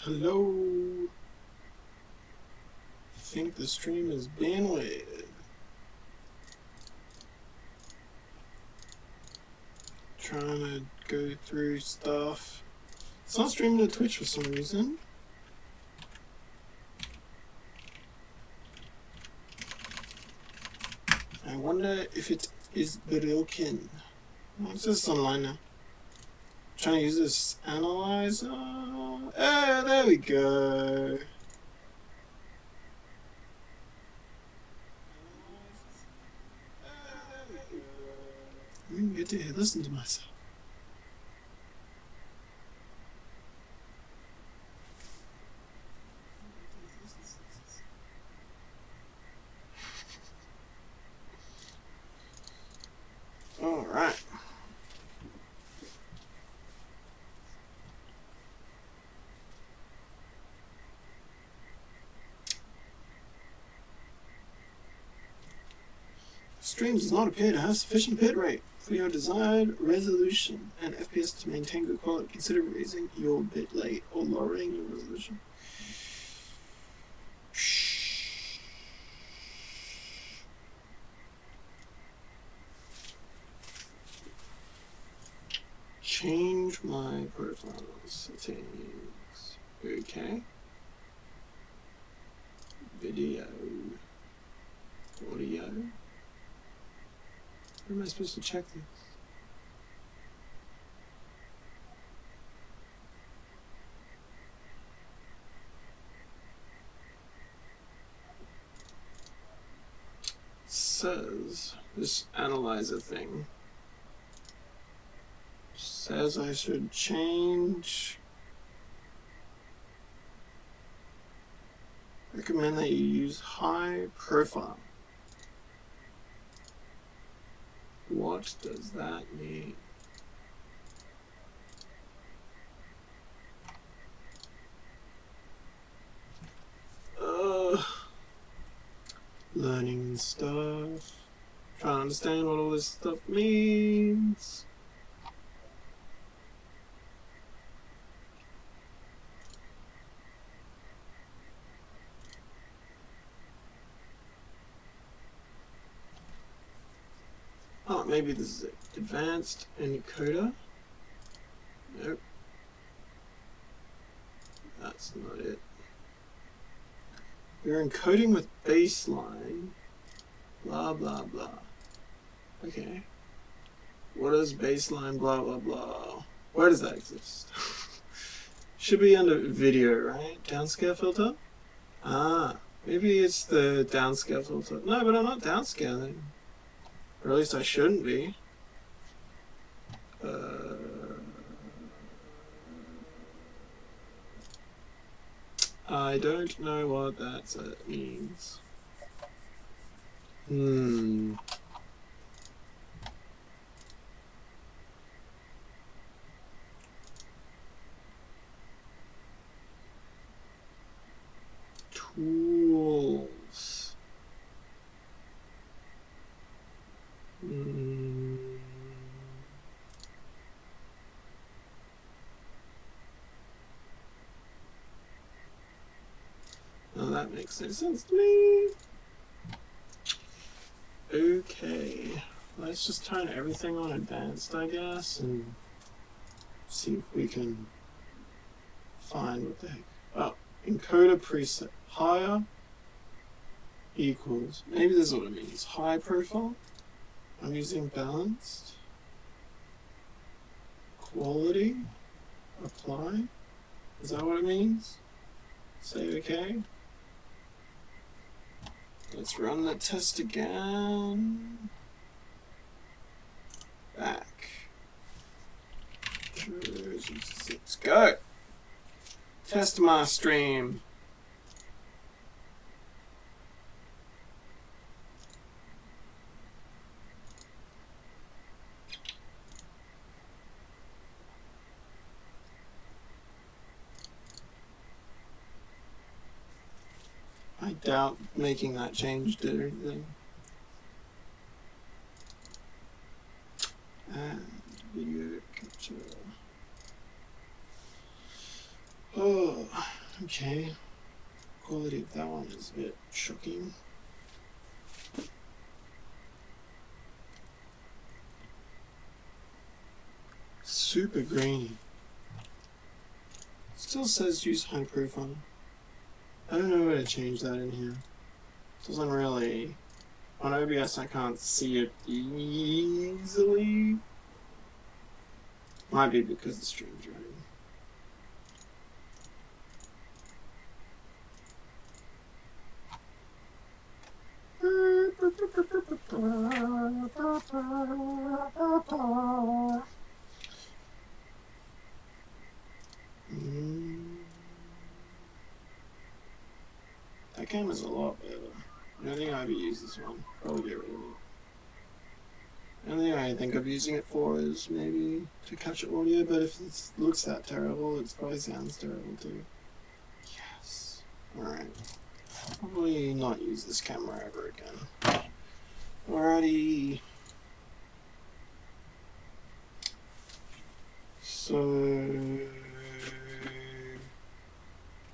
Hello. I think the stream is being weird. Trying to go through stuff. It's not streaming to Twitch for some reason. I wonder if it is broken. It's just online now. Trying to use this analyzer. Oh, there we go. I didn't get to listen to myself. All right. Stream does not appear to have sufficient bit rate for your desired resolution and FPS to maintain good quality. Consider raising your bit rate or lowering your resolution. Change my profile settings. Okay. Video. Audio. Where am I supposed to check this? It says this analyzer thing says I should change. Recommend that you use high profile. What does that mean? Learning stuff. Trying to understand what all this stuff means. Oh, maybe this is it. Advanced encoder. Nope. That's not it. You're encoding with baseline. Blah, blah, blah. Okay. What is baseline, blah, blah, blah? Where does that exist? Should be under video, right? Downscale filter? Ah, maybe it's the downscale filter. No, but I'm not downscaling. Or at least I shouldn't be. I don't know what that means. Tools. Now that makes no sense to me. Okay, let's just turn everything on advanced, I guess, and see if we can find what the heck. Oh, encoder preset. Higher equals, maybe this is what it means. High profile. I'm using balanced. Quality. Apply. Is that what it means? Say okay. Let's run the test again. Back. Let's go. Test my stream. I doubt making that change did anything. And video capture. Oh. Okay. Quality of that one is a bit shocking. Super grainy. Still says use high profile. I don't know where to change that in here. Doesn't really... On OBS I can't see it easily. Might be because the stream's running. That game is a lot better. I don't think I ever use this one. Probably get rid of it. The only thing I think of using it for is maybe to capture audio, but if it looks that terrible, it probably sounds terrible too. Yes. Alright. Probably not use this camera ever again. Alrighty. So...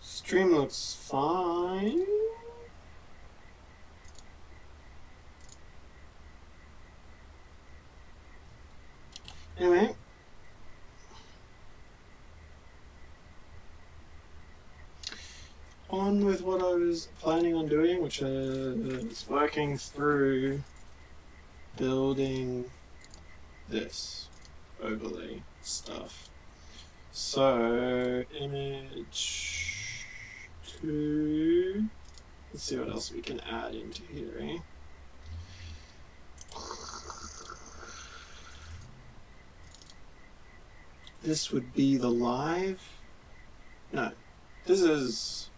Stream looks fine. Anyway. On with what I was planning on doing, which is working through building this overlay stuff. So, image 2. Let's see what else we can add into here, eh? This would be the live. No, this is...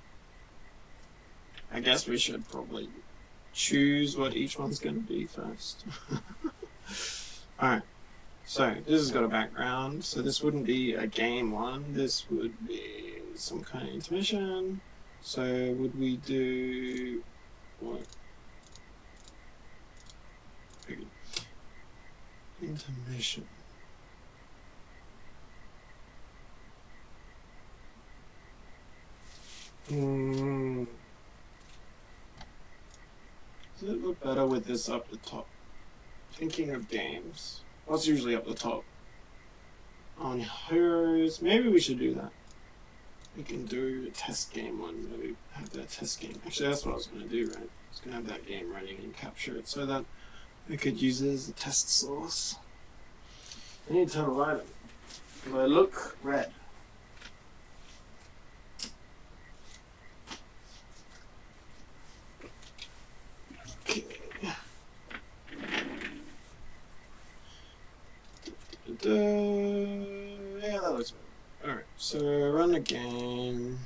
I guess we should probably choose what each one's going to be first. Alright, so this has got a background, so this wouldn't be a game one, this would be some kind of intermission. So would we do... what? Intermission. Does it look better with this up the top? Thinking of games. What's usually up the top? On heroes. Maybe we should do that. We can do a test game one. Maybe have that test game. Actually, that's what I was going to do, right? I was going to have that game running and capture it so that we could use it as a test source. I need to total item. Do I look red? Yeah, that looks better. Alright, so run the game.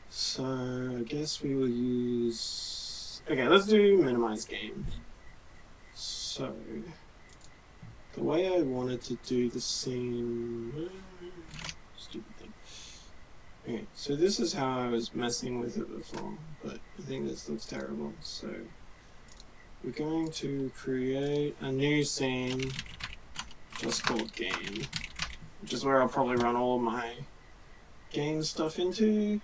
So I guess we will use... Okay, let's do minimize game. So the way I wanted to do the scene... Stupid thing. Okay, so this is how I was messing with it before, but I think this looks terrible, so we're going to create a new scene just called game, which is where I'll probably run all of my game stuff into,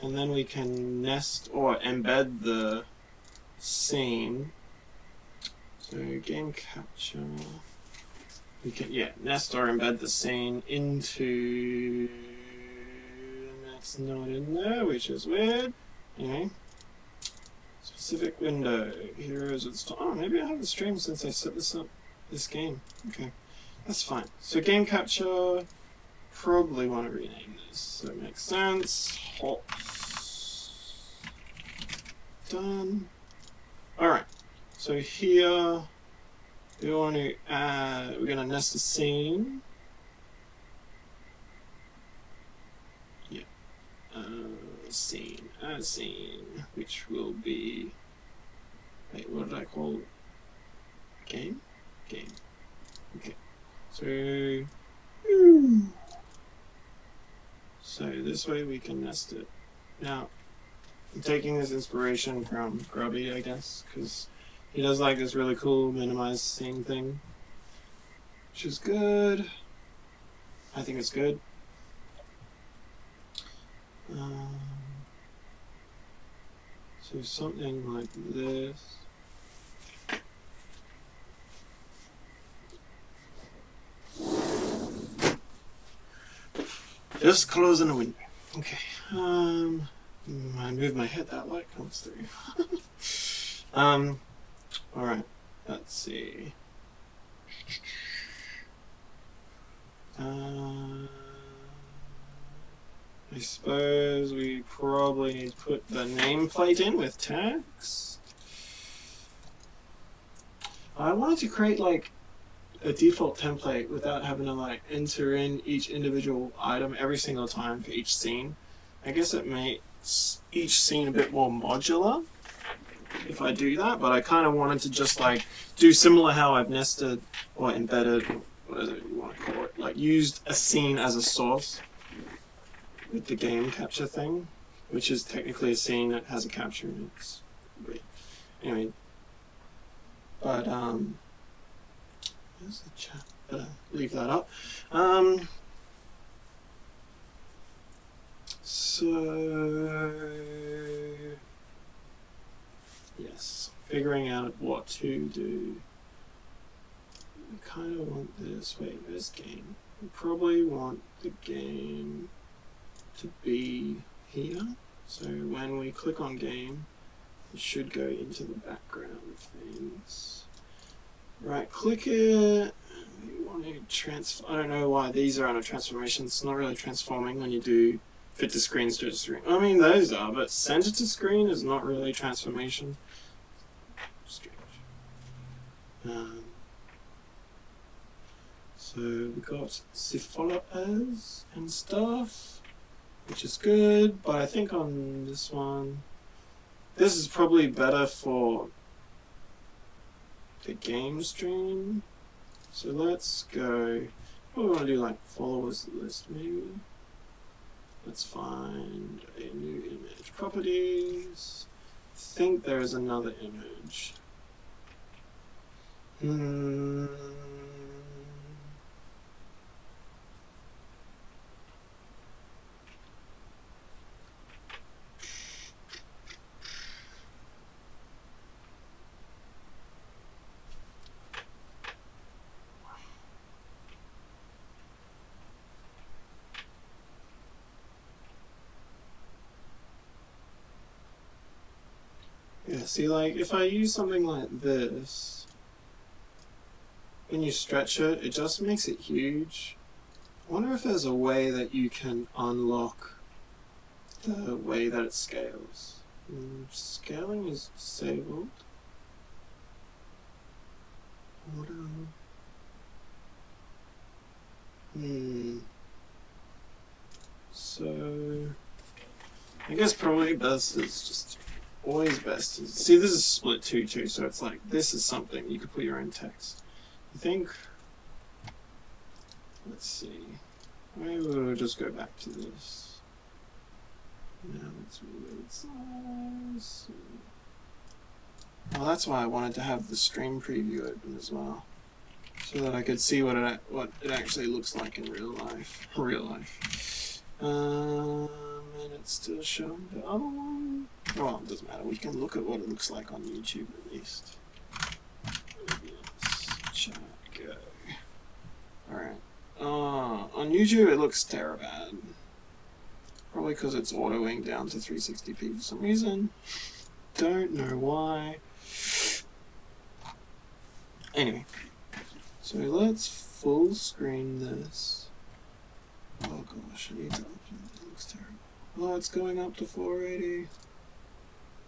and then we can nest or embed the scene. So game capture, we can, yeah, nest or embed the scene into, that's not in there, which is weird. Anyway. Specific window, heroes install. Oh, maybe I haven't streamed since I set this up, this game. Okay, that's fine. So game capture, probably want to rename this, so it makes sense. Hops. Done. Alright, so here we want to add, we're going to nest a scene. Yeah. Scene, add scene, which will be, wait, what did I call it? Game? Game. Okay. So this way we can nest it. Now, I'm taking this inspiration from Grubby, I guess, because he does like this really cool minimize scene thing, which is good. I think it's good. So something like this. Just closing the window. Okay. I moved my head, that light comes through. Alright. Let's see. I suppose we probably need to put the nameplate in with tags. I wanted to create like a default template without having to like enter in each individual item every single time for each scene. I guess it makes each scene a bit more modular if I do that, but I kind of wanted to just like do similar how I've nested or embedded, whatever you want to call it, like used a scene as a source with the game capture thing, which is technically a scene that has a capture and it's great. Anyway, but where's the chat? Better leave that up. So yes, figuring out what to do. I kind of want this. Wait, where's game? We probably want the game to be here. So when we click on game, it should go into the background of things. Right click it. We want to transform. I don't know why these are on a transformation. It's not really transforming when you do fit to screen, stretch to screen. I mean, those are, but center to screen is not really transformation. Strange. So we got cephalopods and stuff, which is good, but I think on this one, this is probably better for the game stream. So let's go, what do we want to do, like followers list maybe? Let's find a new image. Properties. I think there is another image. Yeah, see, like, if I use something like this, when you stretch it, it just makes it huge. I wonder if there's a way that you can unlock the way that it scales. Scaling is disabled. So, I guess probably best is just always best is, see, this is split 2 too, so it's like this is something you could put your own text. I think, let's see, maybe we'll just go back to this. Now it's weight size. Well, that's why I wanted to have the stream preview open as well, so that I could see what it actually looks like in real life. And it's still showing the other one. Well, it doesn't matter. We can look at what it looks like on YouTube at least. Yes, chat, go. Alright. On YouTube it looks terrible. Probably because it's autoing down to 360p for some reason. Don't know why. Anyway. So let's full screen this. Oh gosh, I need to open it. It looks terrible. Oh, it's going up to 480.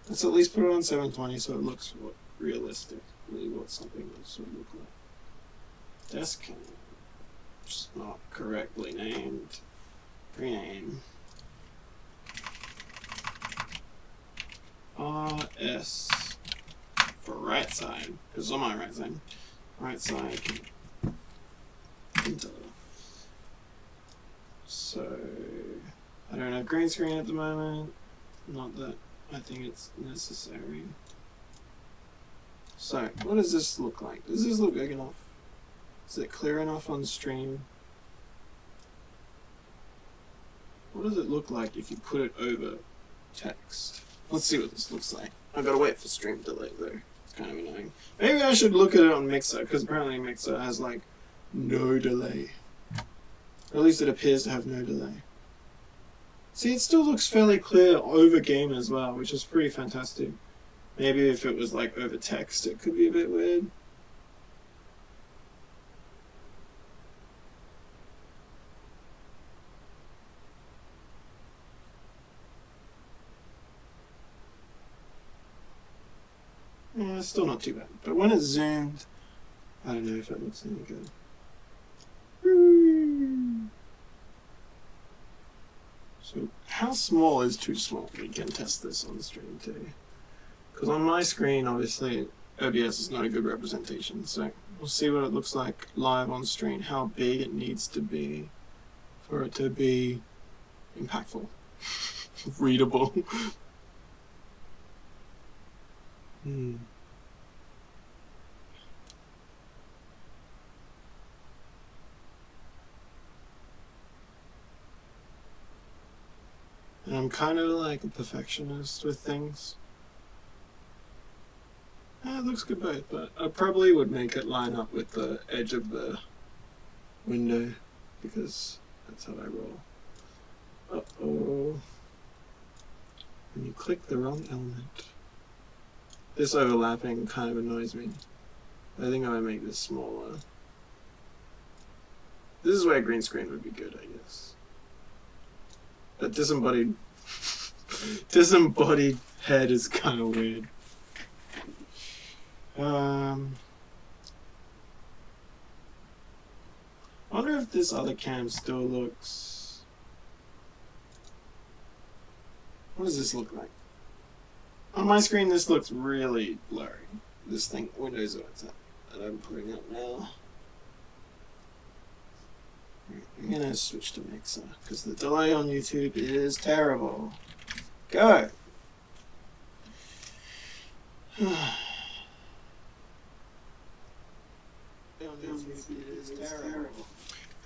Let's at least put it on 720 so it looks realistically what something else would look like. Desk cam. Just not correctly named. Rename. RS for right side. Because it's on my right side. Right side. Enter. So I don't have green screen at the moment. Not that I think it's necessary. So, what does this look like? Does this look big enough? Is it clear enough on stream? What does it look like if you put it over text? Let's see what this looks like. I've got to wait for stream delay though. It's kind of annoying. Maybe I should look at it on Mixer, because apparently Mixer has like no delay. Or at least it appears to have no delay. See, it still looks fairly clear over game as well, which is pretty fantastic. Maybe if it was like over text, it could be a bit weird. Yeah, it's still not too bad. But when it's zoomed, I don't know if it looks any good. So, how small is too small? We can test this on the stream too. Because on my screen, obviously, OBS is not a good representation. So, we'll see what it looks like live on screen, how big it needs to be for it to be impactful, readable. And I'm kind of like a perfectionist with things. It looks good both, but I probably would make it line up with the edge of the window, because that's how I roll. Uh-oh. When you click the wrong element. This overlapping kind of annoys me. I think I might make this smaller. This is where green screen would be good, I guess. That disembodied head is kind of weird. I wonder if this other cam still looks... What does this look like? On my screen this looks really blurry. This thing, Windows that I'm putting up now. I'm gonna switch to Mixer, because the delay on YouTube is terrible. Go!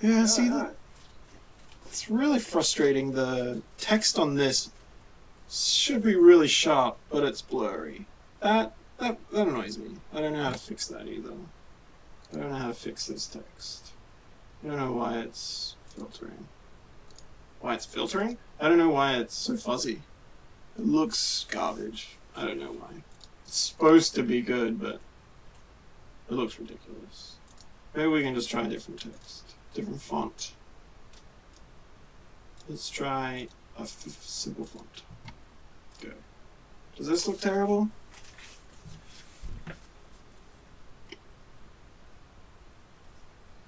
Yeah, see that? It's really frustrating. The text on this should be really sharp, but it's blurry. That annoys me. I don't know how to fix that either. I don't know how to fix this text. I don't know why it's filtering. Why it's filtering? I don't know why it's so fuzzy. It looks garbage. I don't know why. It's supposed to be good, but it looks ridiculous. Maybe we can just try a different text. Different font. Let's try a simple font. Go. Does this look terrible?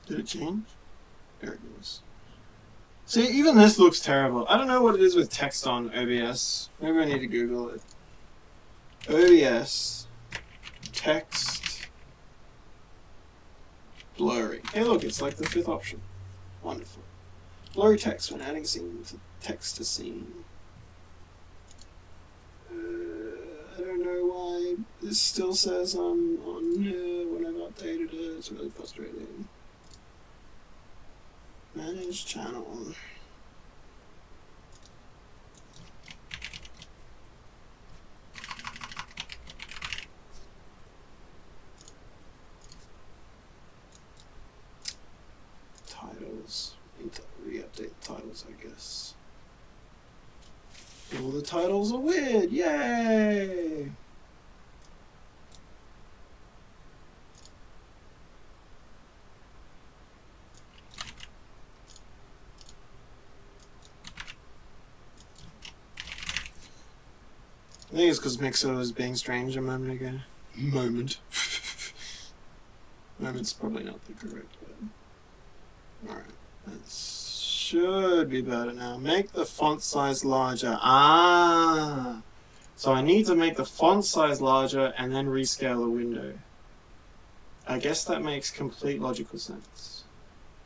Did it change? There it goes. See, even this looks terrible. I don't know what it is with text on OBS. Maybe I need to Google it. OBS text blurry. Hey look, it's like the 5th option. Wonderful. Blurry text when adding scene to text to scene. I don't know why this still says I'm on when I've updated it. It's really frustrating. Manage channel. Titles. Need to re-update the titles, I guess. All the titles are weird. Yay! I think it's because Mixer was being strange a moment ago. Moment's probably not the correct word. Alright, that should be better now. Make the font size larger. Ah! So I need to make the font size larger and then rescale the window. I guess that makes complete logical sense.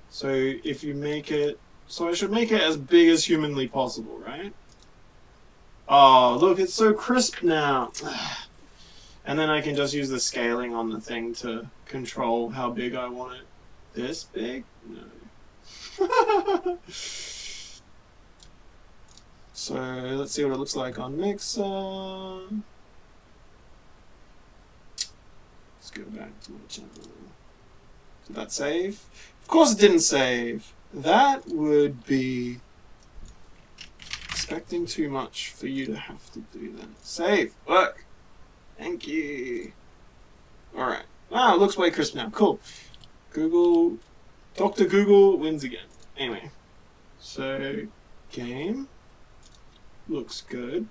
So if you make it... So I should make it as big as humanly possible, right? Oh, look, it's so crisp now. And then I can just use the scaling on the thing to control how big I want it. This big? No. So let's see what it looks like on Mixer. Let's go back to my channel. Did that save? Of course it didn't save. That would be expecting too much for you to have to do that. Save! Work! Thank you. Alright. Wow, it looks way crisp now. Cool. Google. Dr. Google wins again. Anyway. So, game. Looks good.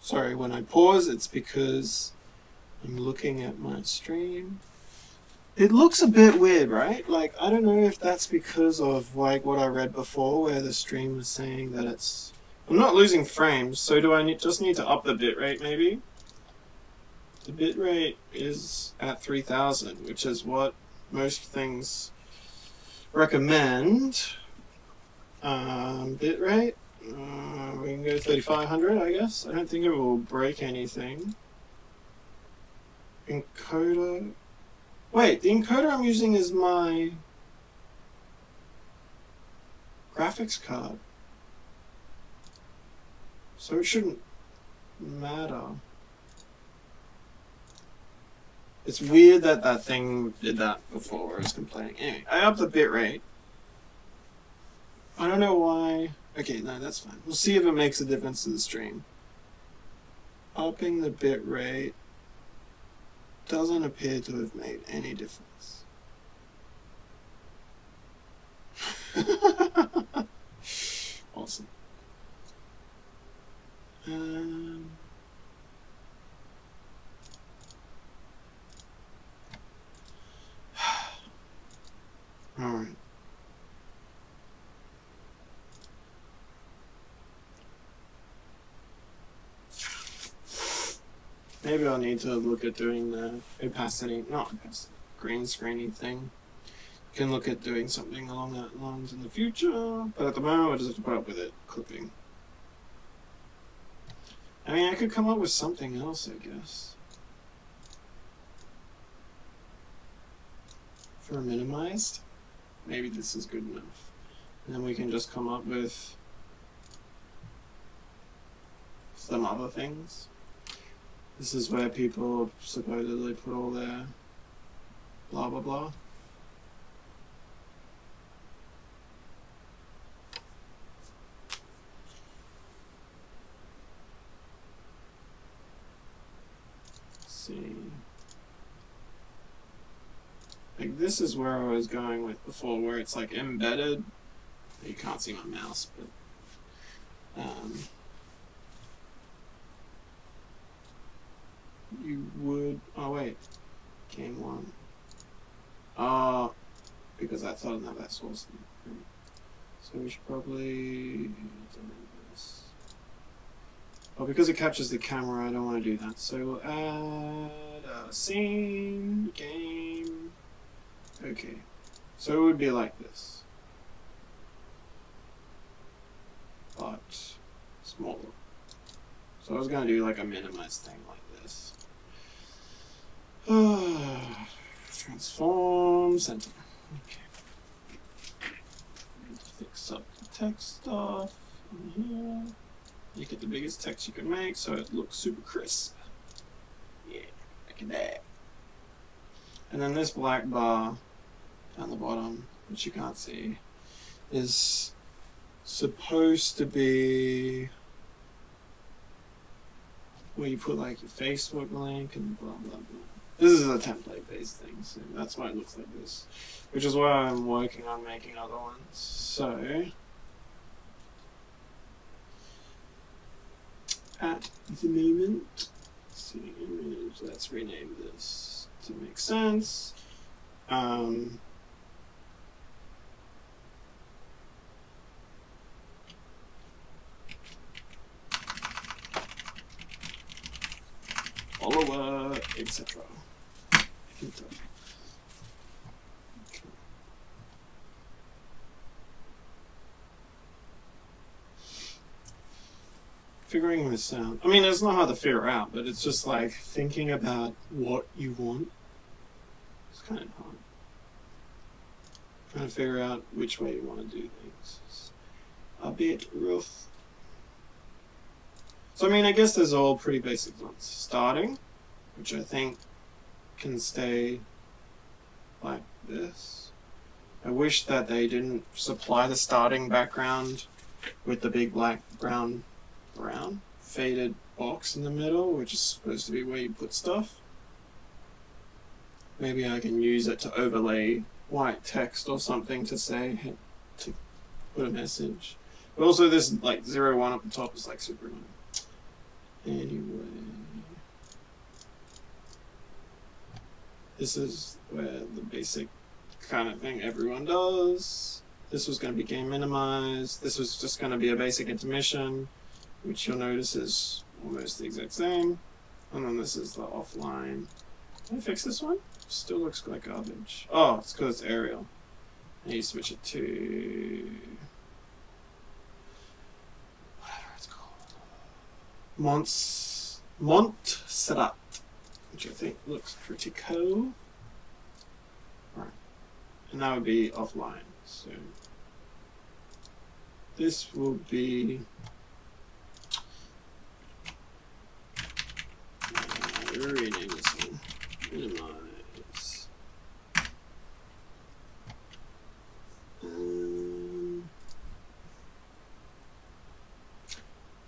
Sorry, when I pause, it's because I'm looking at my stream. It looks a bit weird, right? Like, I don't know if that's because of, like, what I read before, where the stream was saying that it's... I'm not losing frames, so do I just need to up the bitrate, maybe? The bitrate is at 3000, which is what most things recommend. Bitrate? We can go 3500, I guess. I don't think it will break anything. Encoder... Wait, the encoder I'm using is my graphics card. So it shouldn't matter. It's weird that that thing did that before where I was complaining. Anyway, I upped the bitrate. I don't know why. Okay, no, that's fine. We'll see if it makes a difference to the stream. Upping the bitrate doesn't appear to have made any difference. Awesome. Alright. Maybe I'll need to look at doing the opacity, not opacity, green screening thing. You can look at doing something along that lines in the future, but at the moment I just have to put up with it, clipping. I mean, I could come up with something else, I guess. For minimized, maybe this is good enough. And then we can just come up with some other things. This is where people supposedly put all their blah blah blah. Let's see. Like this is where I was going with before, where it's like embedded. You can't see my mouse, but you would, oh wait, game one. Because I thought I didn't have that source. So we should probably delete this. Oh, because it captures the camera, I don't want to do that. So we'll add a scene, game. Okay. So it would be like this. But smaller. So I was going to do like a minimized thing like this. Transform center. Okay. Fix up the text stuff in here. You get the biggest text you can make so it looks super crisp. Yeah, look at that. And then this black bar down the bottom, which you can't see, is supposed to be where you put like your Facebook link and blah blah blah. This is a template based thing, so that's why it looks like this, which is why I'm working on making other ones. So at the moment, let's see, image, let's rename this to make sense. Follower, etc. Figuring this out. I mean, it's not hard to figure out, but it's just like thinking about what you want. It's kind of hard. Trying to figure out which way you want to do things. It's a bit rough. So I mean, I guess there's all pretty basic ones. Starting, which I think can stay like this. I wish that they didn't supply the starting background with the big black brown faded box in the middle, which is supposed to be where you put stuff. Maybe I can use it to overlay white text or something to say, to put a message. But also this like 01 up the top is like super annoying. Anyway, this is where the basic kind of thing everyone does. This was going to be game minimized. This was just going to be a basic intermission, which you'll notice is almost the exact same. And then this is the offline. Can I fix this one? Still looks like garbage. Oh, it's because it's Arial. I need to switch it to whatever it's called. Montserrat, which I think looks pretty cool. Right. And that would be offline. So this will be rename this one. Minimize.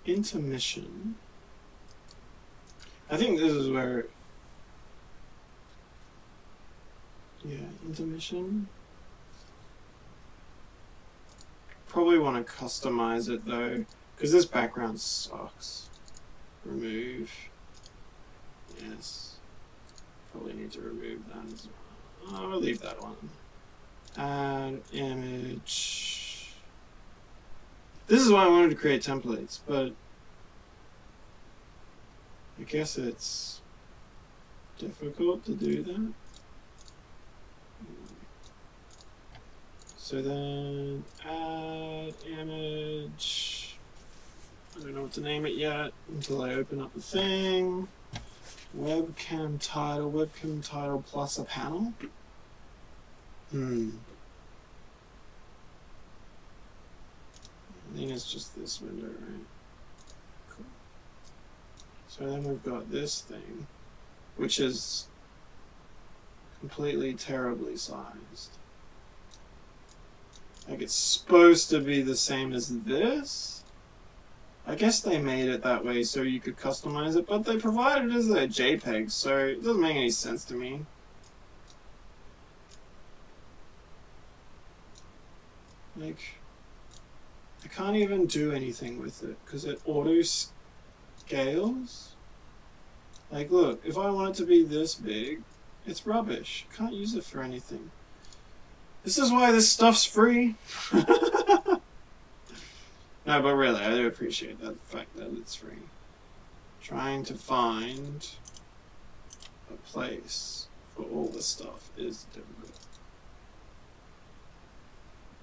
Intermission. I think this is where, yeah, intermission. Probably want to customize it though, because this background sucks. Remove. Yes. Probably need to remove that as well. I'll leave that one. Add image. This is why I wanted to create templates, but I guess it's difficult to do that. So then add image. I don't know what to name it yet until I open up the thing. Webcam title plus a panel. I think it's just this window, right? Cool. So then we've got this thing, which is completely terribly sized. Like it's supposed to be the same as this. I guess they made it that way so you could customize it, but they provided it as a JPEG, so it doesn't make any sense to me. Like, I can't even do anything with it because it auto scales. Like, look, if I want it to be this big, it's rubbish. Can't use it for anything. This is why this stuff's free. No, but really, I do appreciate that fact that it's free. Trying to find a place for all this stuff is difficult.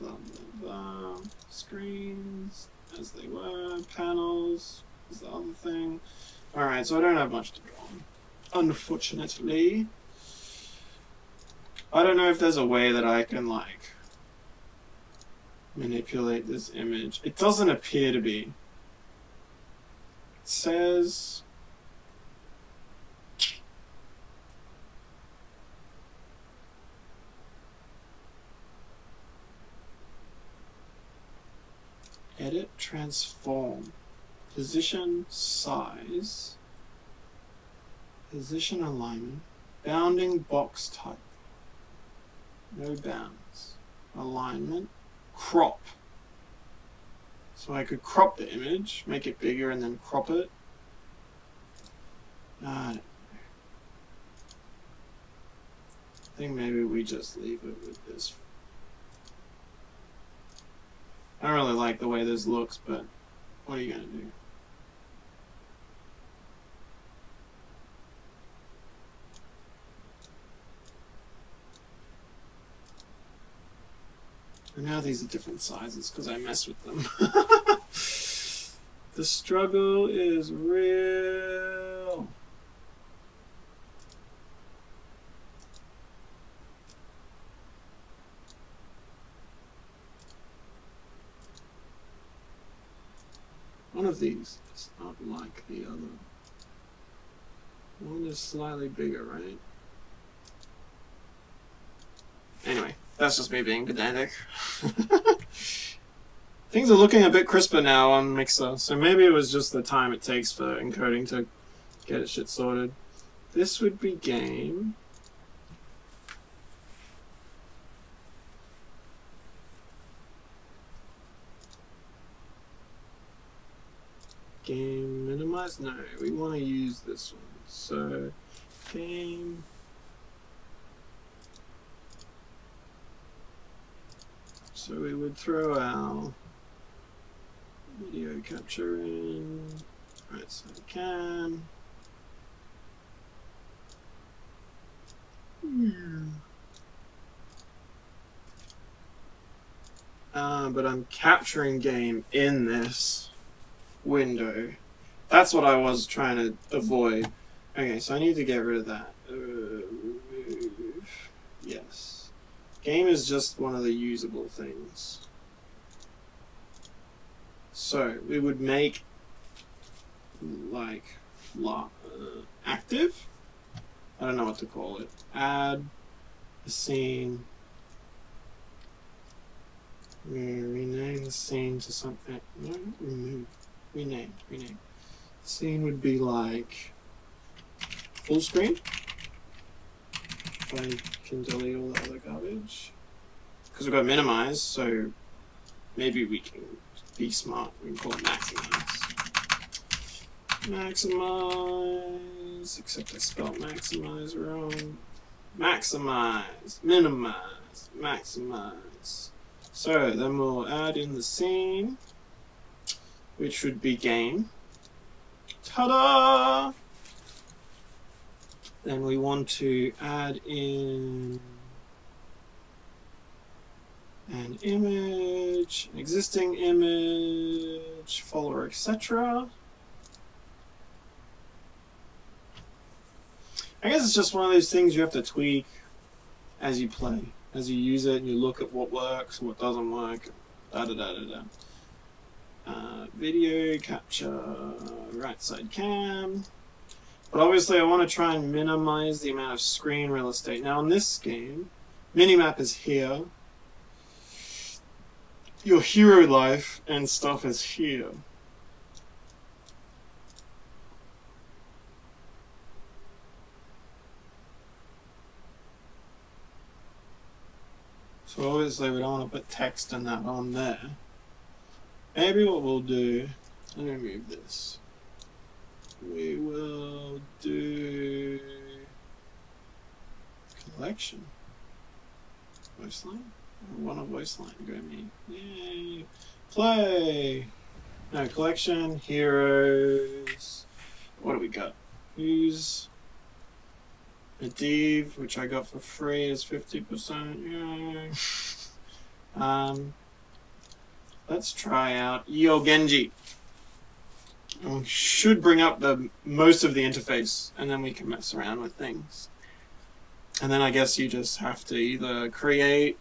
Blah, blah, blah. Screens, as they were. Panels is the other thing. Alright, so I don't have much to go on. Unfortunately. I don't know if there's a way that I can, like, manipulate this image. It doesn't appear to be. It says edit, transform, position, size, position alignment, bounding box type, no bounds, alignment, crop. So I could crop the image, make it bigger and then crop it. I think maybe we just leave it with this. I don't really like the way this looks, but what are you gonna do? And now these are different sizes because I mess with them. The struggle is real. One of these is not like the other. One is slightly bigger, right? Anyway, that's just me being pedantic. Things are looking a bit crisper now on Mixer, so maybe it was just the time it takes for encoding to get its shit sorted. This would be game. Game minimize? No, we want to use this one. So, game. So we would throw our video capture in, right side cam. But I'm capturing game in this window. That's what I was trying to avoid. Okay, so I need to get rid of that. Remove. Yes. Game is just one of the usable things. So we would make like active. I don't know what to call it. Add a scene. Rename the scene to something. No, remove. Rename. Rename. The scene would be like full screen. If I can delete all the other garbage. Because we've got minimize, so maybe we can be smart. We can call it maximize. Maximize, except I spelled maximize wrong. Maximize, minimize, maximize. So then we'll add in the scene, which would be game. Ta-da! Then we want to add in an image, an existing image, follower, etc. I guess it's just one of those things you have to tweak as you play, as you use it and you look at what works, what doesn't work, video capture, right side cam. But obviously I want to try and minimize the amount of screen real estate. Now in this game, minimap is here. Your hero life and stuff is here. So obviously we don't want to put text and that on there. Maybe what we'll do, let me move this. We will do collection. Voice line? I want a voice line, go me. Yay! Play! No, collection, heroes. What do we got? Who's Medivh, which I got for free, is 50%. Yay! Let's try out Yogenji. And we should bring up the most of the interface, and then we can mess around with things. And then I guess you just have to either create.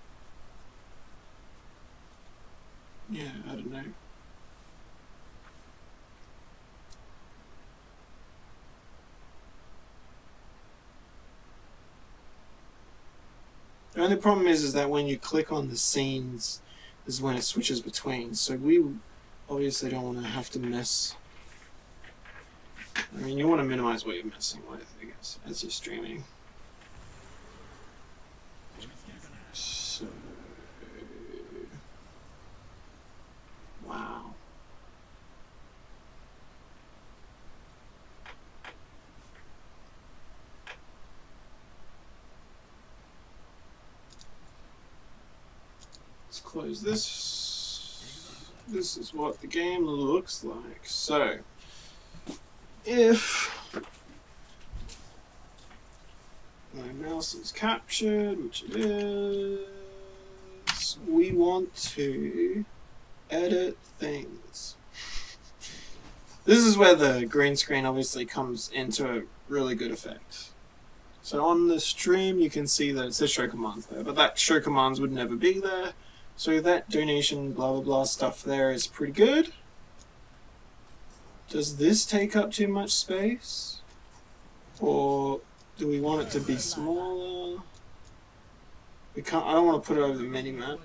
Yeah, I don't know. The only problem is that when you click on the scenes is when it switches between. So we obviously don't want to have to mess. I mean, you want to minimize what you're messing with, I guess, as you're streaming. So, wow. Let's close this. This is what the game looks like. So, if my mouse is captured, which it is, we want to edit things. This is where the green screen obviously comes into a really good effect. So on the stream you can see that it says show commands there, but that show commands would never be there. So that donation blah blah blah stuff there is pretty good. Does this take up too much space? Or do we want it to be smaller? We can't, I don't want to put it over the mini-map.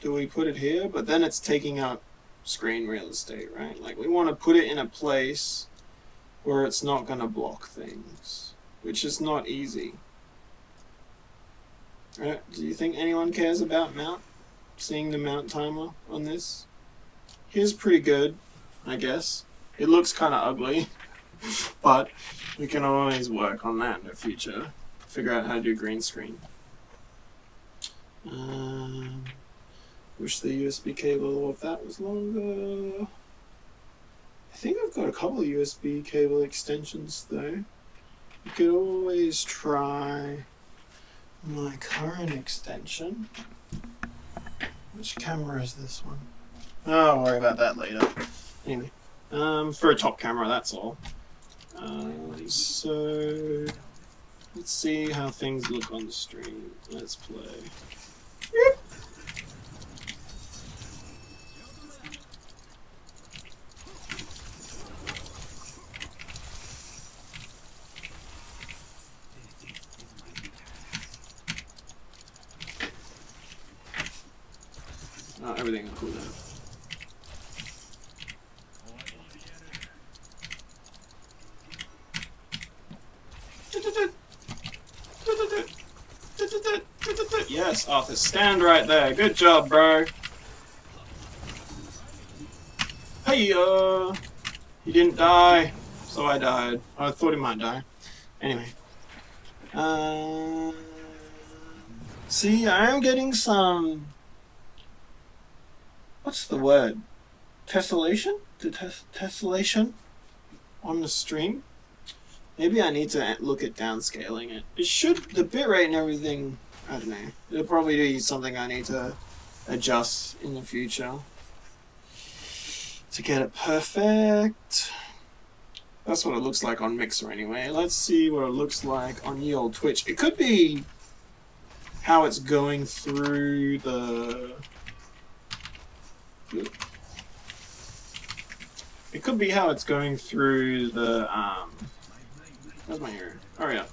Do we put it here? But then it's taking up screen real estate, right? Like, we want to put it in a place where it's not going to block things, which is not easy. Do you think anyone cares about mount? Seeing the mount timer on this? Here's pretty good, I guess. It looks kind of ugly, but we can always work on that in the future. Figure out how to do green screen. Wish the USB cable, if that was longer. I think I've got a couple of USB cable extensions though. You could always try my current extension. Which camera is this one? Oh, I'll worry about that later. Anyway, for a top camera, that's all. So let's see how things look on the stream. Let's play. Yep. Oh, everything will cool down. Yes, Arthur, stand right there. Good job, bro. Hey, he didn't die, so I died. I thought he might die. Anyway. See, I am getting some... What's the word? Tessellation? Tessellation? On the stream? Maybe I need to look at downscaling it. It should, the bitrate and everything, I don't know. It'll probably be something I need to adjust in the future to get it perfect. That's what it looks like on Mixer anyway. Let's see what it looks like on ye old Twitch. It could be how it's going through the... It could be how it's going through the, where's my ear? Hurry up.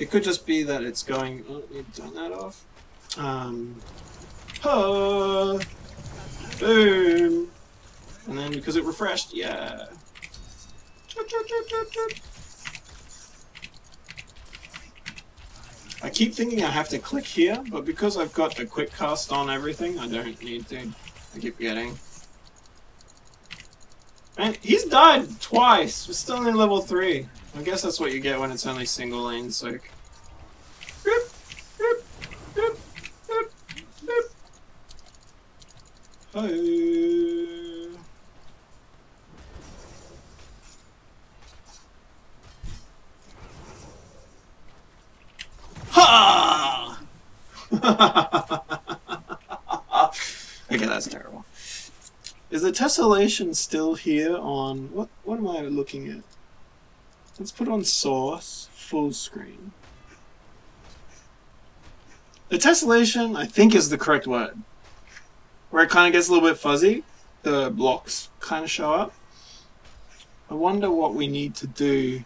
It could just be that it's going, oh, need to turn that off. Boom! And then because it refreshed, yeah. I keep thinking I have to click here, but because I've got the quick cast on everything, I don't need to. I keep forgetting. Man, he's died twice. We're still in level 3. I guess that's what you get when it's only single lane soak. Oh. Ha! Okay, that's terrible. Is the tessellation still here on... What am I looking at? Let's put on source, full screen. The tessellation, I think, is the correct word. Where it kind of gets a little bit fuzzy, the blocks kind of show up. I wonder what we need to do.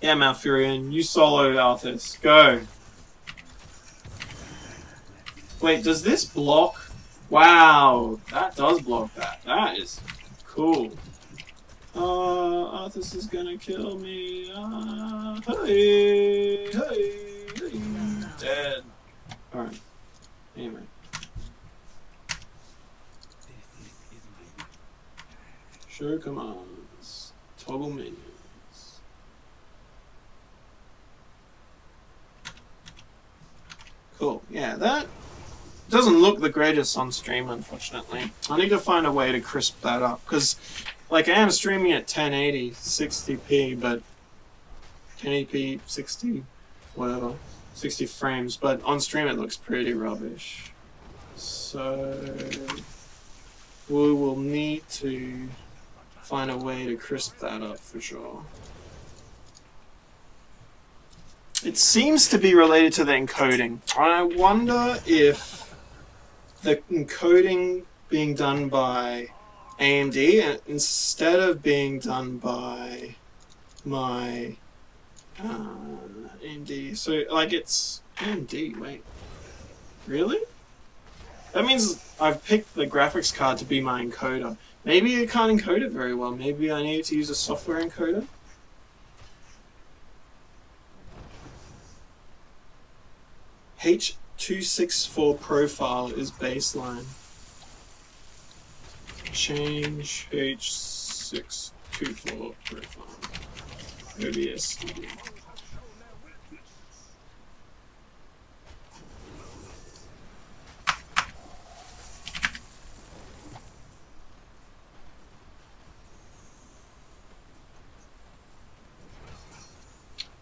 Yeah, Malfurion, you solo Arthas. Go! Wait, does this block... Wow, that does block that. That is cool. Arthas is gonna kill me. Hey, hey, hey. Dead. Alright. Anyway. Show commands. Toggle menus. Cool. Yeah, that doesn't look the greatest on stream, unfortunately. I need to find a way to crisp that up, because, like, I am streaming at 1080, 60p, but 1080p, 60, whatever, 60 frames, but on stream it looks pretty rubbish. So, we will need to find a way to crisp that up for sure. It seems to be related to the encoding. I wonder if the encoding being done by AMD, and instead of being done by my AMD, so like it's AMD. Wait, really? That means I've picked the graphics card to be my encoder. Maybe it can't encode it very well. Maybe I need to use a software encoder. H.264 profile is baseline. Change H.624 profile. OBS.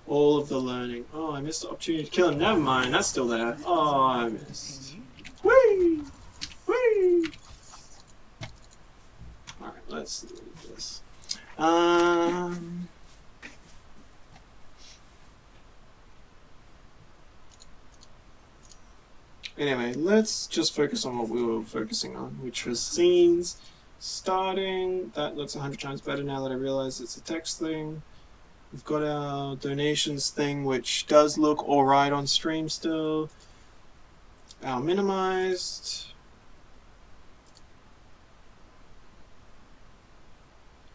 All of the learning. Oh, I missed the opportunity to kill him. Never mind, that's still there. Oh, I missed. Whee! Whee! Alright, let's do this. Anyway, let's just focus on what we were focusing on, which was scenes. Starting, that looks 100 times better now that I realize it's a text thing. We've got our donations thing, which does look alright on stream still. Our minimized.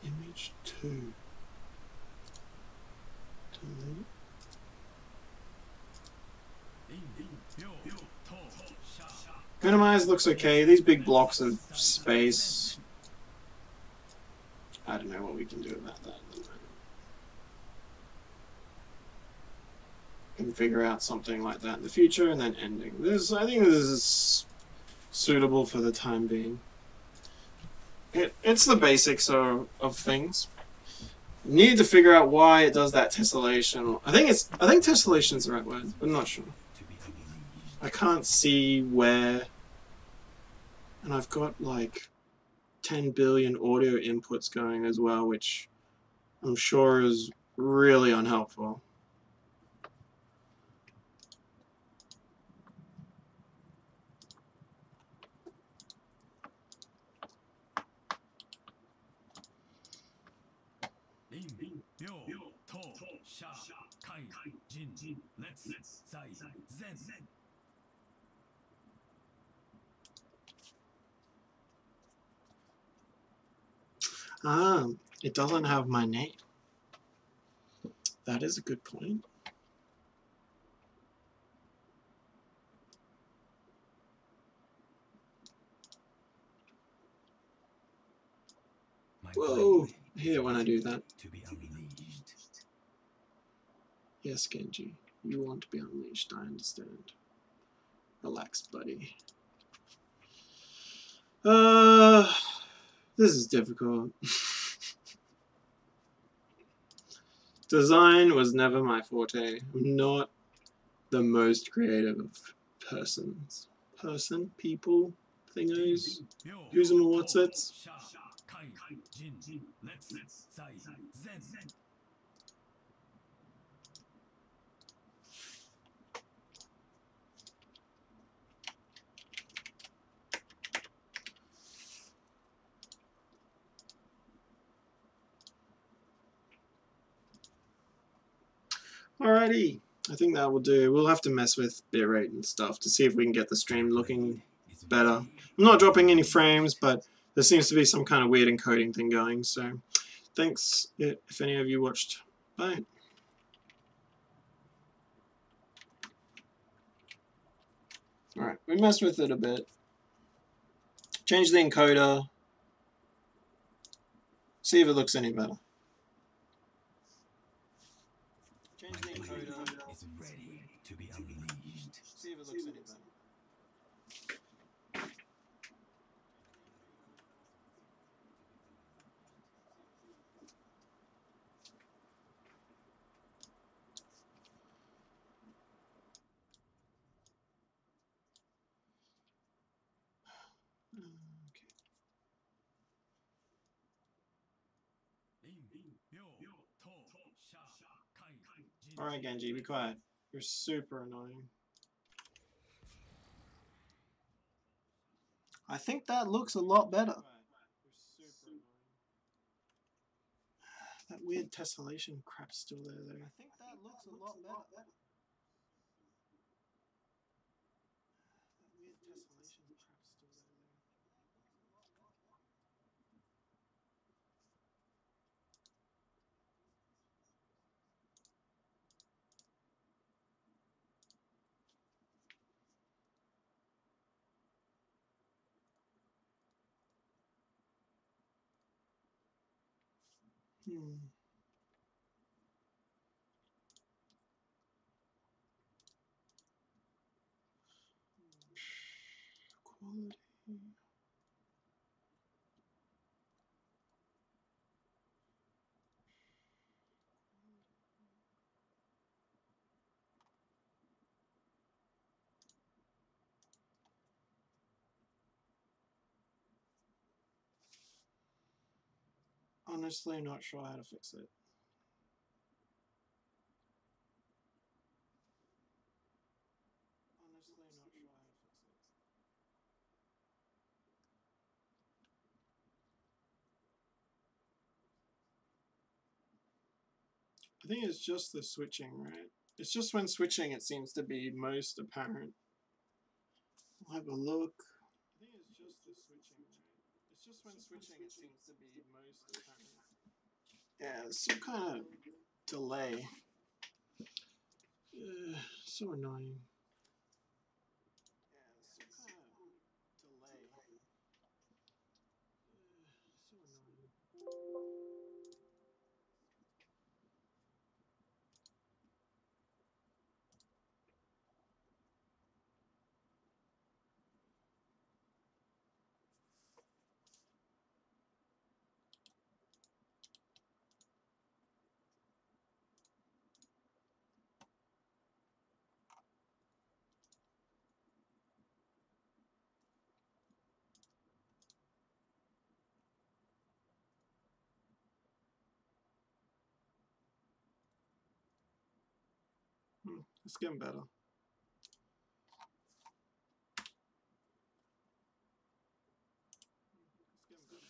Image 2. Delete. Minimize looks okay. These big blocks of space. I don't know what we can do about that. Can figure out something like that in the future, and then ending. I think this is suitable for the time being. It's the basics of things. Need to figure out why it does that tessellation. I think tessellation is the right word, but I'm not sure. I can't see where, and I've got like 10 billion audio inputs going as well, which I'm sure is really unhelpful. Ah, it doesn't have my name. That is a good point. Whoa, I hate it when I do that. Yes, Genji, you want to be unleashed, I understand. Relax, buddy. This is difficult. Design was never my forte. I'm not the most creative of people, thingos, who's them or what's it. Alrighty, I think that will do. We'll have to mess with bitrate and stuff to see if we can get the stream looking better. I'm not dropping any frames, but there seems to be some kind of weird encoding thing going, so thanks if any of you watched. Bye. Alright, we messed with it a bit. Change the encoder. See if it looks any better. Change the encoder. Is ready to be unleashed. See if it looks any better. Alright, Genji, be quiet. You're super annoying. I think that looks a lot better. That weird tessellation crap's still there though. I think that looks a lot better. That weird tessellation crap's still there though. Quality. Honestly, not sure how to fix it. Honestly, not sure how to fix it. I think it's just the switching, right? It's just when switching it seems to be most apparent. I'll have a look. I think it's just the switching, right? It's just when switching it seems to be most apparent. Yeah, there's some kind of delay. So annoying. Yeah, there's some kind of delay. So annoying. It's getting better. It's getting better.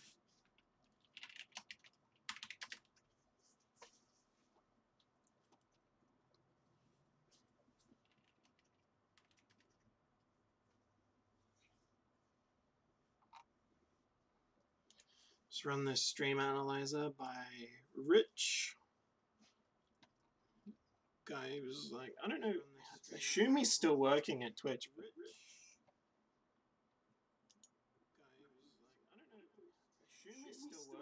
Let's run this stream analyzer by Rich. Guy was like, I don't know, I assume he's still working at Twitch. But guy was like, I don't know, I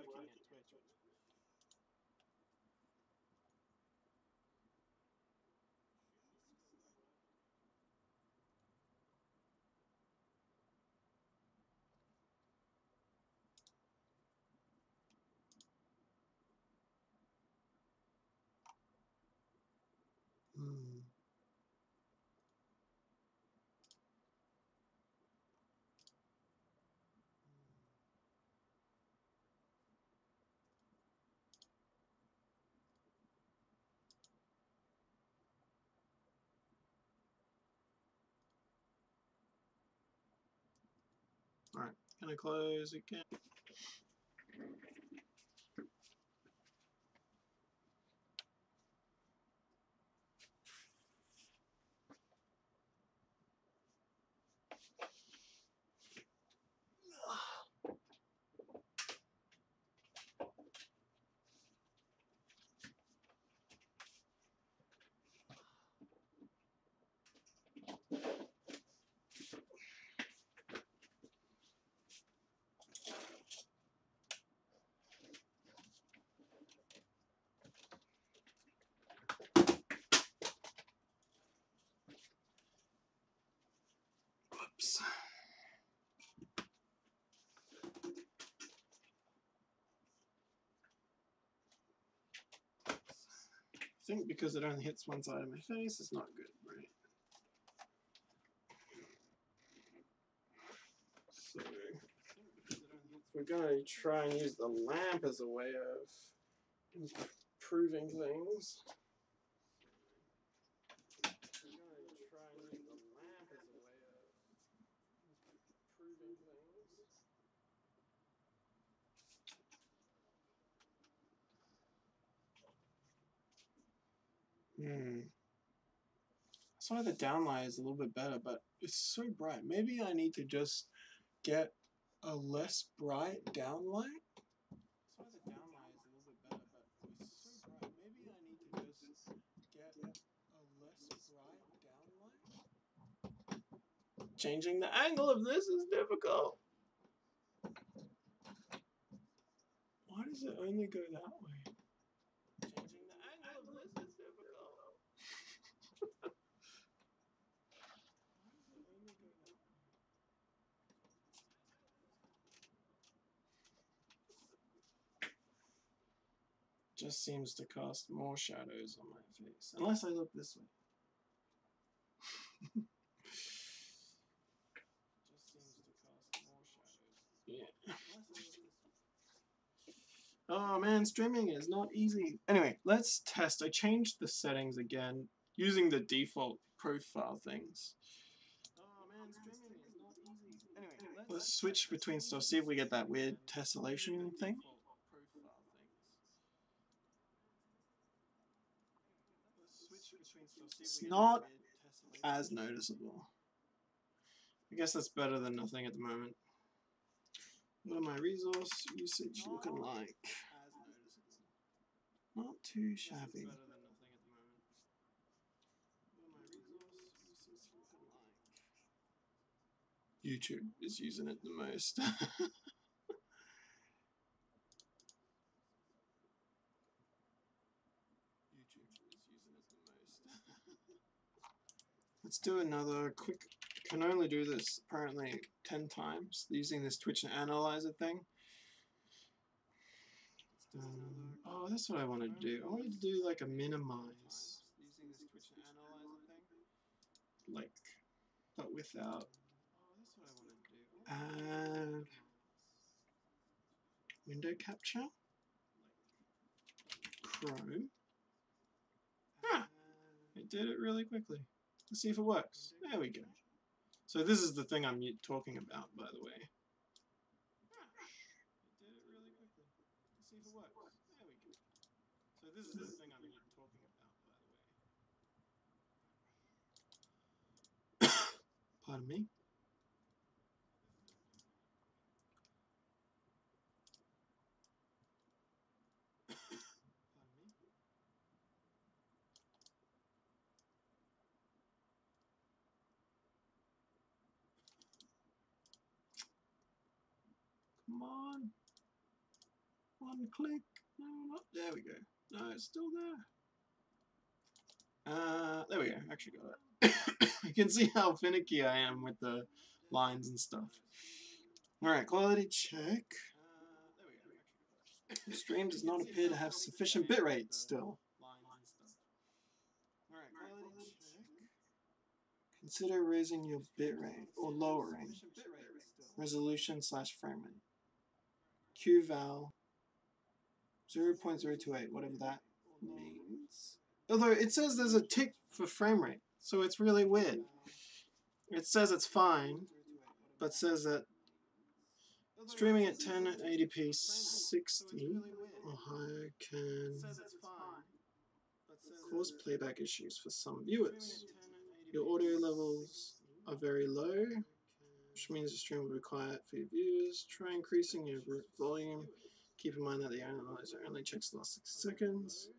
assume he's still working at Twitch. Alright, gonna close again. Whoops. I think because it only hits one side of my face, it's not good, right? So we're gonna try and use the lamp as a way of improving things. We're gonna try and use the lamp as a way of improving things. That's why the downlight is a little bit better, but it's so bright. Maybe I need to just get a less bright downlight. That's why the downlight is a little bit better, but it's so bright. Maybe I need to just get a less bright downlight. Changing the angle of this is difficult. Why does it only go that way? Changing the angle of this is difficult. Why does it only go that way? Just seems to cast more shadows on my face. Unless I look this way. Just seems to cast more shadows. Yeah. Unless I look this way. Oh man, streaming is not easy. Anyway, let's test. I changed the settings again using the default profile things. Oh man, streaming is not easy. Anyway, let's switch between stuff, see if we get that weird tessellation thing. It's not as noticeable. I guess that's better than nothing at the moment. What are my resource usage looking like? Not too shabby. YouTube is using it the most. YouTube is using it the most. Let's do another quick. Can only do this apparently 10 times using this Twitch Analyzer thing. Oh, that's what I want to do. I wanted to do like a minimize using this Twitch Analyzer thing, like, but without. Oh, that's what I want to do. Add window capture. Chrome. Ah, it did it really quickly. Let's see if it works. There we go. So this is the thing I'm talking about, by the way. It did it really quickly. Let's see if it works. There we go. So this is the thing I'm talking about, by the way. Pardon me. Pardon me. Come on. One click. No, not. There we go. No, it's still there. There we go. Actually got it. You can see how finicky I am with the lines and stuff. Alright, quality check. The stream does not appear to have sufficient bitrate still. Alright, quality check. Consider raising your bitrate or lowering resolution / frame rate. QVal 0.028, whatever that means. Although it says there's a tick for frame rate, so it's really weird. It says it's fine, but says that streaming at 1080p 60 or higher can cause playback issues for some viewers. Your audio levels are very low, which means the stream will be quiet for your viewers. Try increasing your volume. Keep in mind that the analyzer only checks the last 6 seconds.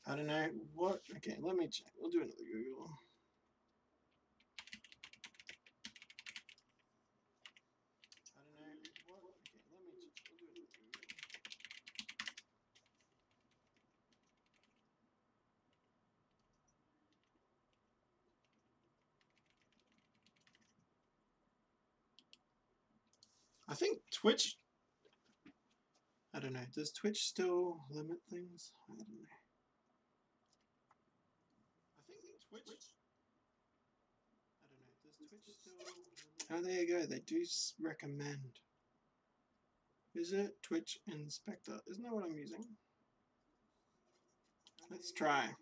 I don't know what. Okay, let me check. We'll do another Google. I don't know what. Okay, let me check. We'll do another Google. I think Twitch. I don't know. Does Twitch still limit things? I don't know. I think Twitch. I don't know. Does Twitch still limit? Oh, there you go. They do recommend. Is it Twitch Inspector? Isn't that what I'm using? Let's try. Is it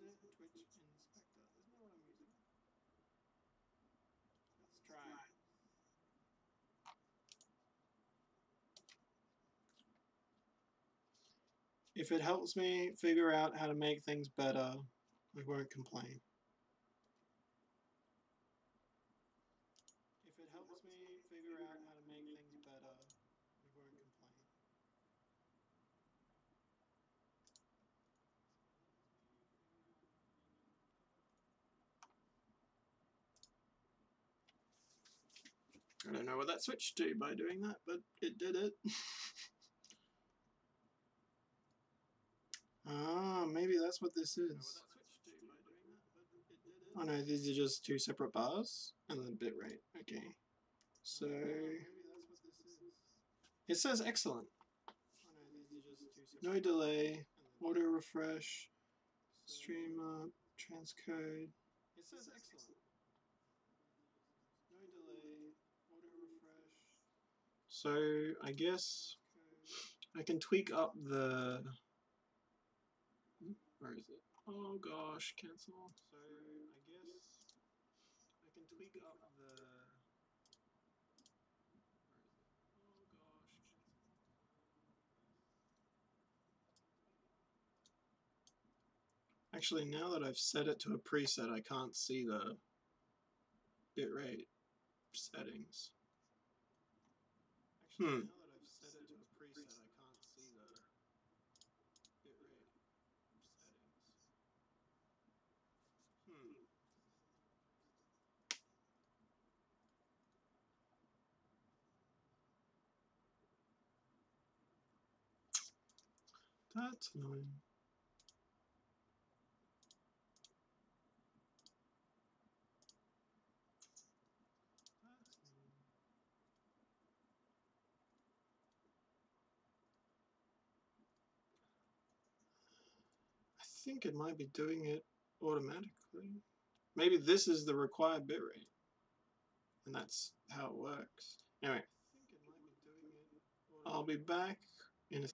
Twitch Inspector? Isn't that what I'm using? Let's try. If it helps me figure out how to make things better, I won't complain. If it helps me figure out how to make things better, I won't complain. I don't know what that switched to by doing that, but it did it. Ah, maybe that's what this is. Oh no, these are just two separate bars and then bitrate. Okay. So it says excellent. No delay, auto refresh, stream up, transcode. It says excellent. No delay, auto refresh. So I guess I can tweak up the. Where is it? Oh gosh, cancel. So I guess I can tweak up the. Where is it? Oh gosh, cancel. Actually, now that I've set it to a preset, I can't see the bitrate settings. Actually, now that I've set it to a preset, I can't see the bitrate settings. That's annoying. I think it might be doing it automatically. Maybe this is the required bitrate, and that's how it works. Anyway, I'll be back in a.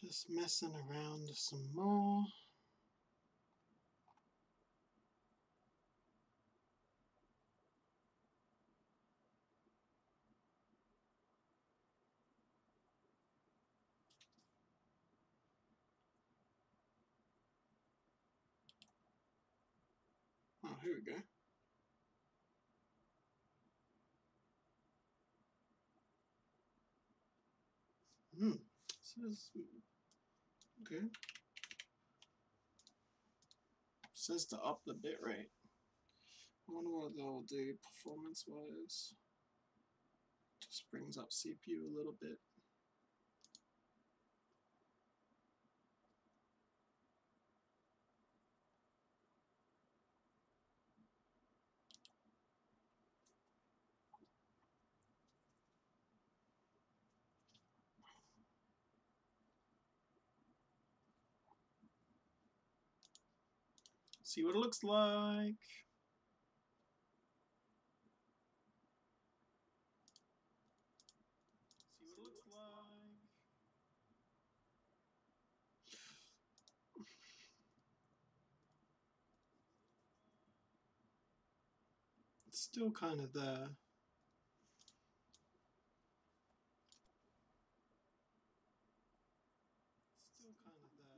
Just messing around some more. Oh, here we go. Says okay. Says to up the bitrate. I wonder what they'll do performance-wise. Just brings up CPU a little bit. See what it looks like. See what it looks like. It's still kind of there. Still kind of there.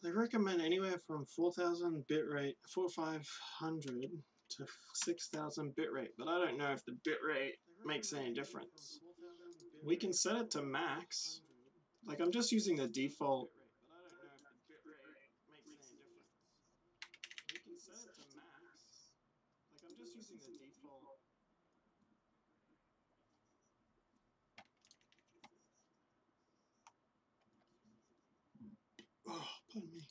They recommend anywhere from 4,000 bitrate, 4,500 to 6,000 bitrate, but I don't know if the bitrate makes any difference. We can set it to max. Like, I'm just using the default. But I don't know if the bitrate makes any difference. We can set it to max. Like, I'm just using the default. Oh, pardon me.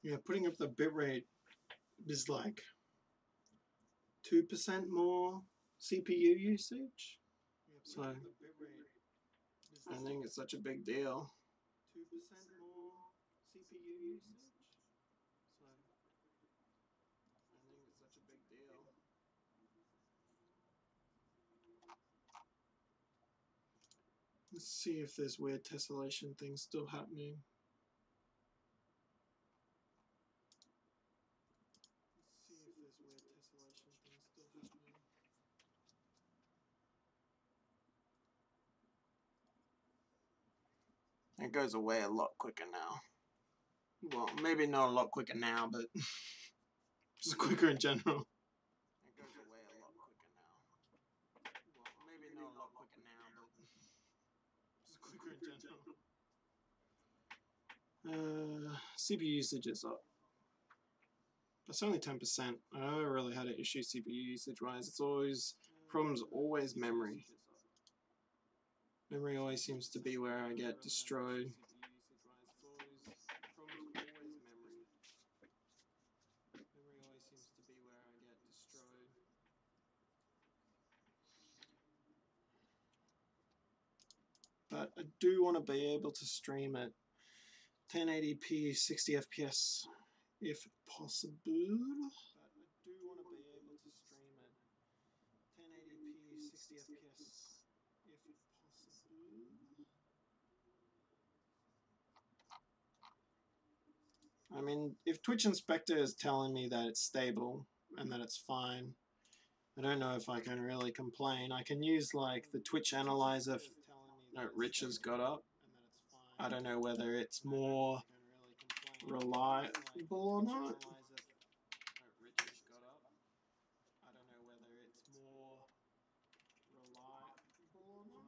Yeah, putting up the bitrate is like 2% more CPU usage. So I think it's such a big deal. 2% more CPU usage. So I think it's such a big deal. Let's see if this weird tessellation thing's still happening. Let's see if this weird tessellation thing's still happening. It goes away a lot quicker now. Well, maybe not a lot quicker now, but just quicker in general. It goes away a lot quicker now. Well, maybe not a lot quicker now, but just quicker in general. CPU usage is up. That's only 10%. I never really had an issue CPU usage wise. It's always, problem's always memory. Memory always seems to be where I get destroyed. Memory always seems to be where I get destroyed. But I do want to be able to stream at 1080p 60 FPS if possible. But I do want to be able to stream at 1080p 60 FPS if possible. I mean, if Twitch Inspector is telling me that it's stable and that it's fine, I don't know if I can really complain. I can use like the Twitch analyzer that Rich has got up. I don't know whether it's more reliable or not. I don't know whether it's more reliable or not.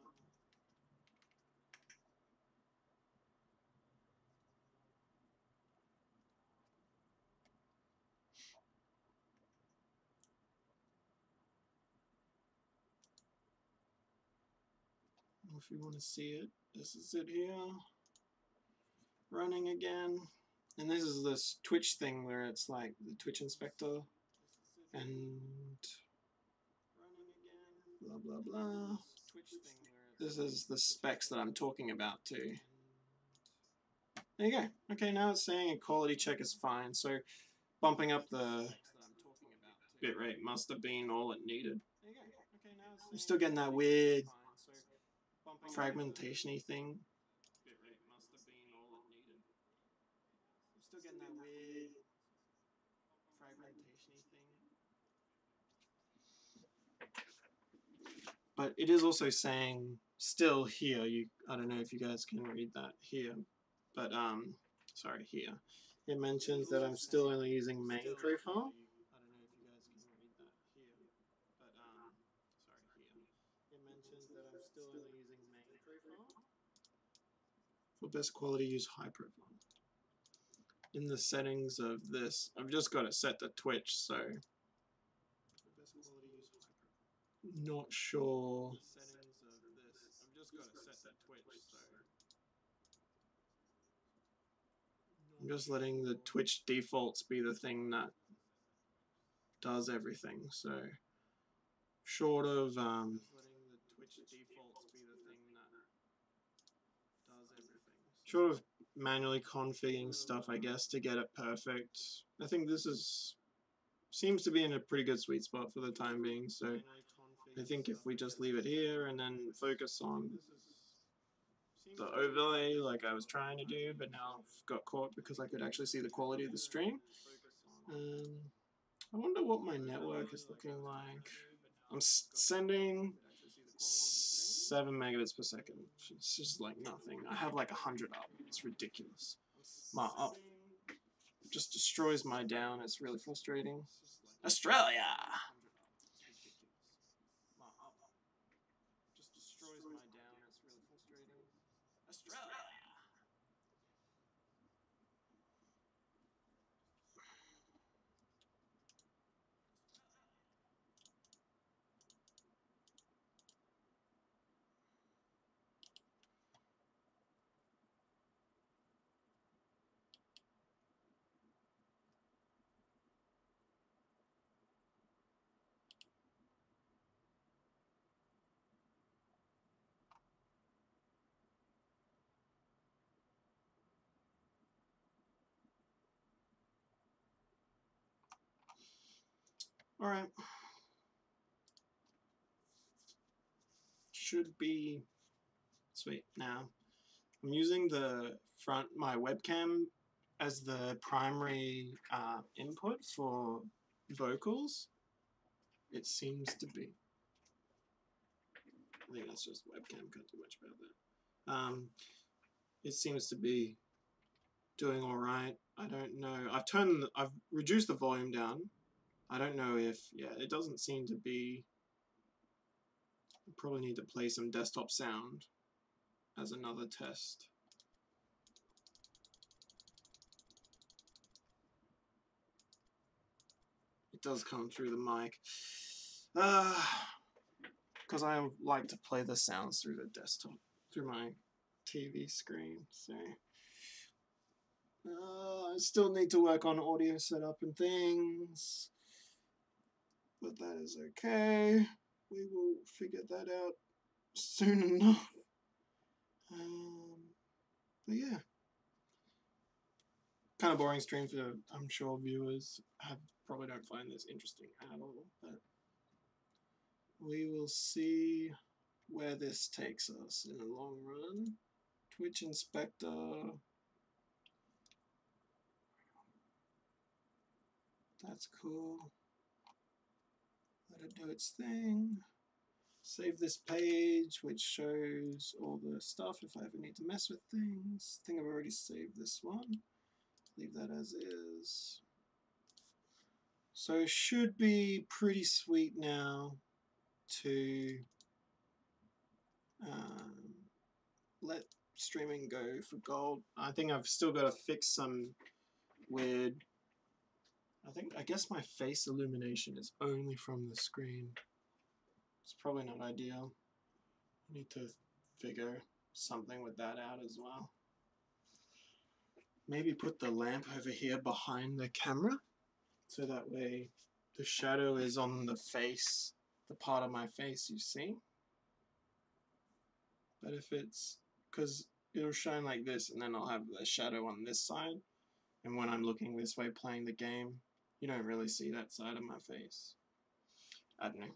If you want to see it, this is it here. Running again. And this is this Twitch thing where it's like the Twitch Inspector and blah blah blah. This is the specs that I'm talking about too. There you go. Okay, now it's saying a quality check is fine, so bumping up the bitrate must have been all it needed. I'm still getting that weird fragmentation-y thing. I'm still getting that weird fragmentation-y thing. But it is also saying still here. I don't know if you guys can read that here, but sorry, here. It mentions that I'm still only using main profile. I don't know if you guys can read that here, but sorry, here. It mentions that I'm still only using main profile. For best quality, use high profile. In the settings of this, I've just got it set to Twitch, so for best quality, use high profile. Not sure. Settings of this, I've just got it set to Twitch, so I'm just letting the Twitch defaults be the thing that does everything. So short of short of manually configuring stuff, I guess, to get it perfect. I think this seems to be in a pretty good sweet spot for the time being. So I think if we just leave it here and then focus on the overlay like I was trying to do, but now I've got caught because I could actually see the quality of the stream. I wonder what my network is looking like. I'm sending 7 megabits per second. It's just like nothing. I have like 100 up. It's ridiculous. My up just destroys my down. It's really frustrating. Australia! My up just destroys my down. It's really frustrating. Australia! Alright. Should be sweet now. I'm using my webcam as the primary input for vocals. It seems to be. I think that's just webcam, can't do much about that. It seems to be doing alright. I don't know. I've reduced the volume down. I don't know if, yeah, it doesn't seem to be. I probably need to play some desktop sound as another test. It does come through the mic. Because I like to play the sounds through the desktop, through my TV screen, so I still need to work on audio setup and things, but that is okay. We will figure that out soon enough. But yeah, kind of boring stream for, I'm sure viewers probably don't find this interesting at all, but we will see where this takes us in the long run. Twitch Inspector. That's cool. Let it do its thing. Save this page, which shows all the stuff if I ever need to mess with things. I think I've already saved this one. Leave that as is. So it should be pretty sweet now to let streaming go for gold. I think I've still got to fix some weird. I guess my face illumination is only from the screen. It's probably not ideal. I need to figure something with that out as well. Maybe put the lamp over here behind the camera, so that way the shadow is on the face, the part of my face you see. But if it's, because it'll shine like this and then I'll have the shadow on this side, and when I'm looking this way playing the game, you don't really see that side of my face. I don't know.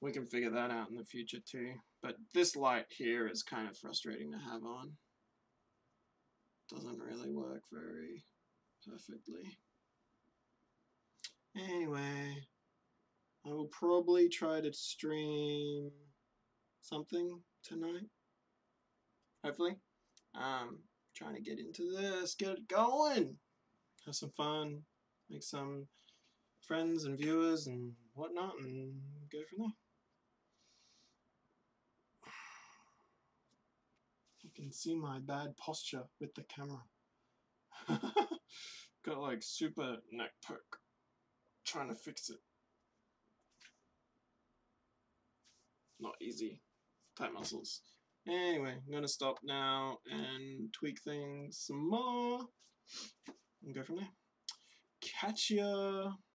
We can figure that out in the future too. But this light here is kind of frustrating to have on. Doesn't really work very perfectly. Anyway, I will probably try to stream something tonight. Hopefully. Trying to get into this, get it going, have some fun, make some friends and viewers and whatnot, and go from there. You can see my bad posture with the camera. Got like super neck poke. Trying to fix it. Not easy. Tight muscles. Anyway, I'm gonna stop now and tweak things some more and go from there. Catch ya!